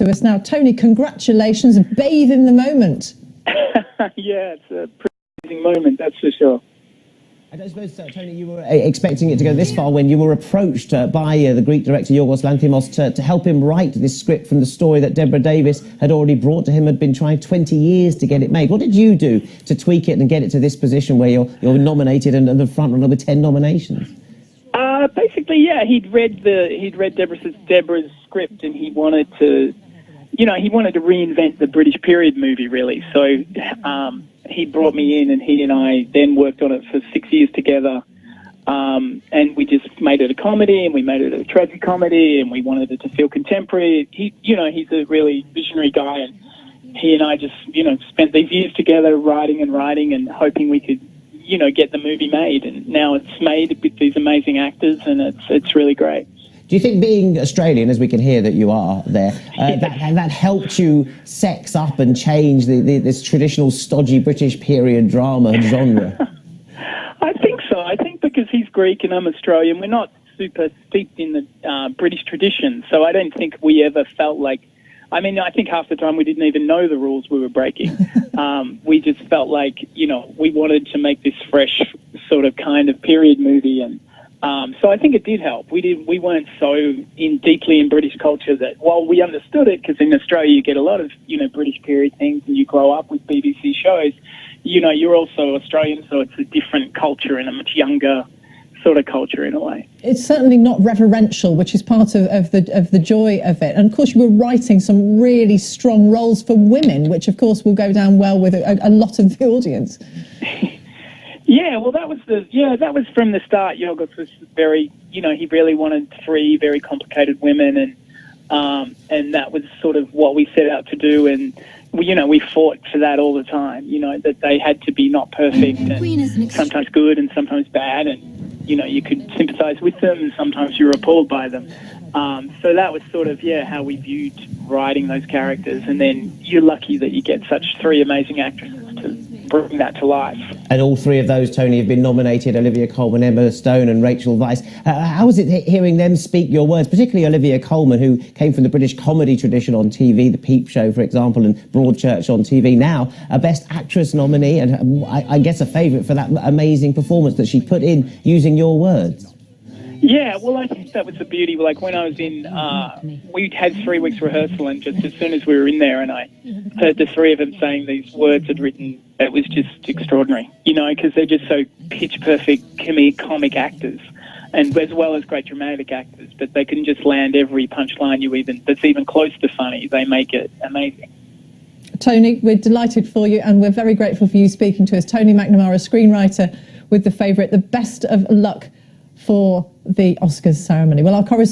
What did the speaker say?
to us now. Tony, congratulations. Bathe in the moment. Yeah, it's a pretty amazing moment, that's for sure. I don't suppose, Tony, you were expecting it to go this far when you were approached by the Greek director Yorgos Lanthimos to help him write this script from the story that Deborah Davis had already brought to him, had been trying 20 years to get it made. What did you do to tweak it and get it to this position where you're nominated and the front runner with 10 nominations? Basically, yeah, he'd read Deborah's script, and he wanted to reinvent the British period movie, really. So he brought me in, and he and I then worked on it for 6 years together. And we just made it a comedy, and we made it a tragic comedy, and we wanted it to feel contemporary. He's a really visionary guy, and he and I just, spent these years together writing and hoping we could, get the movie made. And now it's made with these amazing actors, and it's really great. Do you think being Australian, as we can hear that you are there, that helped you sex up and change this traditional stodgy British period drama genre? I think so. I think because he's Greek and I'm Australian, we're not super steeped in the British tradition. So I don't think we ever felt like, I think half the time we didn't even know the rules we were breaking. We just felt like, we wanted to make this fresh sort of kind of period movie, and so I think it did help. We weren't so deeply in British culture that while we understood it, because in Australia you get a lot of, British period things and you grow up with BBC shows, you're also Australian, so it's a different culture and a much younger sort of culture in a way. It's certainly not reverential, which is part of the joy of it. And of course you were writing some really strong roles for women, which of course will go down well with a lot of the audience. Yeah, well, that was from the start. Yorgos was very, he really wanted 3 very complicated women, and that was sort of what we set out to do. And we fought for that all the time. That they had to be not perfect, and sometimes good and sometimes bad, and you could sympathise with them, and sometimes you were appalled by them. So that was sort of how we viewed writing those characters, and then you're lucky that you get such 3 amazing actresses to bring that to life. And all 3 of those, Tony, have been nominated: Olivia Colman, Emma Stone and Rachel Weisz. How was it hearing them speak your words, particularly Olivia Colman, who came from the British comedy tradition on TV, The Peep Show, for example, and Broadchurch on TV, now a Best Actress nominee, and I guess a favourite for that amazing performance that she put in using your words? Yeah, well, I think that was the beauty. Like when I was in, we had 3 weeks rehearsal, and just as soon as we were in there and I heard the 3 of them saying these words had written, it was just extraordinary, because they're just so pitch perfect comic actors, and as well as great dramatic actors, but they can just land every punchline that's even close to funny. They make it amazing. Tony, we're delighted for you, and we're very grateful for you speaking to us. Tony McNamara, screenwriter with The Favourite. The best of luck for the Oscars ceremony. Well, our correspondent